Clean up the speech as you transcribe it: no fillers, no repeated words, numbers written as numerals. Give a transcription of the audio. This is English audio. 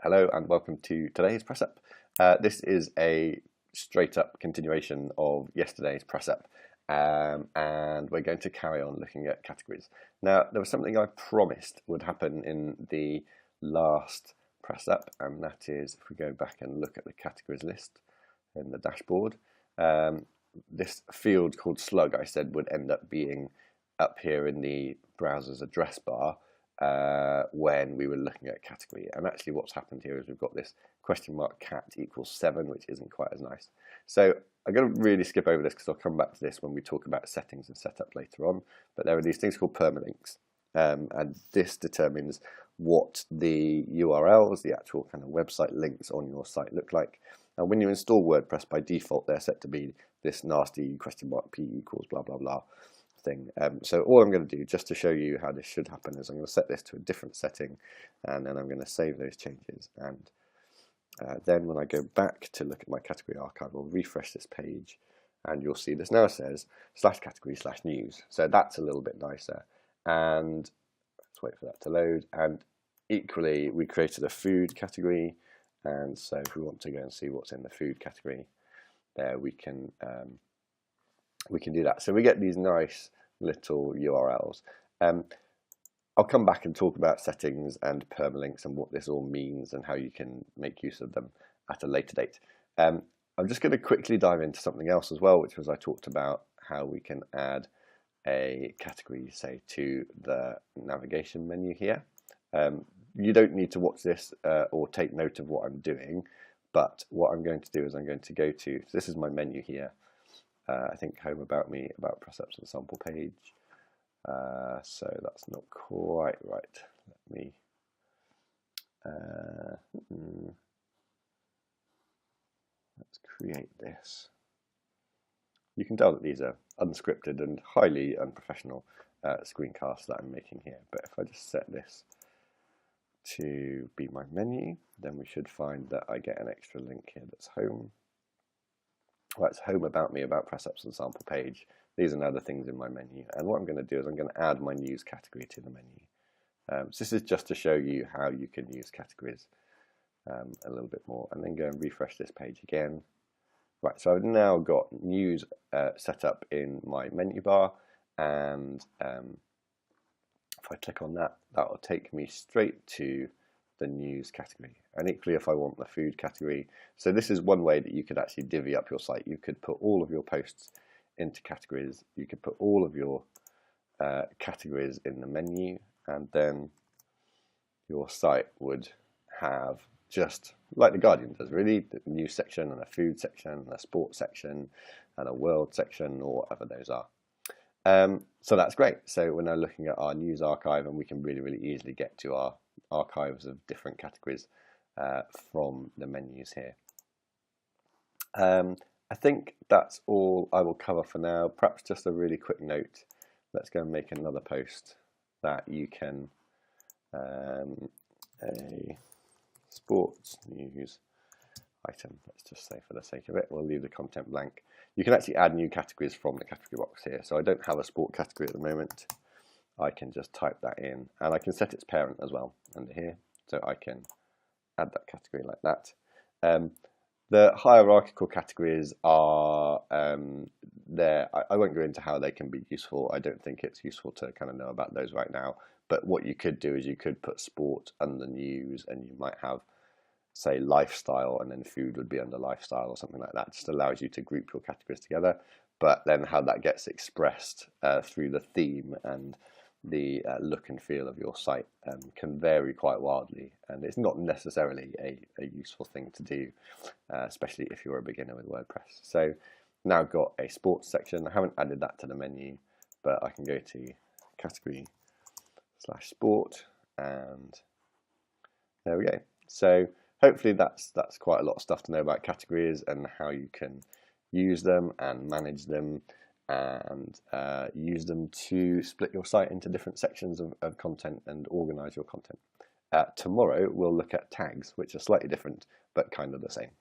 Hello and welcome to today's press up. This is a straight up continuation of yesterday's press up, and we're going to carry on looking at categories. Now, there was something I promised would happen in the last press up, and that is if we go back and look at the categories list in the dashboard, this field called slug I said would end up being up here in the browser's address bar when we were looking at category. And actually what's happened here is we've got this question mark cat equals 7, which isn't quite as nice. So I'm going to really skip over this because I'll come back to this when we talk about settings and setup later on. But there are these things called permalinks, and this determines what the URLs, the actual kind of website links on your site look like. And when you install WordPress, by default they're set to be this nasty question mark p equals blah blah blah thing. So all I'm going to do, just to show you how this should happen, is I'm going to set this to a different setting, and then I'm going to save those changes. And then when I go back to look at my category archive, I'll refresh this page, and you'll see this now says /category/news. So that's a little bit nicer. And let's wait for that to load. And equally, we created a food category, and so if we want to go and see what's in the food category, there we can do that. So we get these nice little URLs. I'll come back and talk about settings and permalinks and what this all means and how you can make use of them at a later date. I'm just going to quickly dive into something else as well, which was I talked about how we can add a category, say, to the navigation menu here. You don't need to watch this or take note of what I'm doing, but what I'm going to do is I'm going to go to, so this is my menu here. I think home, about me, about press ups and sample page. So that's not quite right. Let me let's create this. You can tell that these are unscripted and highly unprofessional screencasts that I'm making here. But if I just set this to be my menu, then we should find that I get an extra link here that's home. Well, it's home, about me, about press ups and sample page. These are now the things in my menu. And what I'm going to do is I'm going to add my news category to the menu. So this is just to show you how you can use categories a little bit more, and then go and refresh this page again. Right, so I've now got news set up in my menu bar, and if I click on that, that will take me straight to the news category. And equally, if I want the food category, so this is one way that you could actually divvy up your site. You could put all of your posts into categories. You could put all of your categories in the menu, and then your site would have, just like the Guardian does really, the news section and a food section and a sports section and a world section, or whatever those are. So that's great. So we're now looking at our news archive, and we can really easily get to our archives of different categories from the menus here. I think that's all I will cover for now. Perhaps just a really quick note. Let's go and make another post that you can, a sports news item. Let's just say, for the sake of it, we'll leave the content blank. You can actually add new categories from the category box here. So I don't have a sport category at the moment. I can just type that in, and I can set its parent as well under here. So I can add that category like that. The hierarchical categories are there. I won't go into how they can be useful. I don't think it's useful to kind of know about those right now. But what you could do is you could put sport under news, and you might have, say, lifestyle, and then food would be under lifestyle or something like that. It just allows you to group your categories together. But then how that gets expressed through the theme and the look and feel of your site can vary quite wildly, and it's not necessarily a useful thing to do, especially if you're a beginner with WordPress. So now I've got a sports section. I haven't added that to the menu, but I can go to category/sport, and there we go. So hopefully that's quite a lot of stuff to know about categories and how you can use them and manage them, and use them to split your site into different sections of content and organize your content. Tomorrow we'll look at tags, which are slightly different but kind of the same.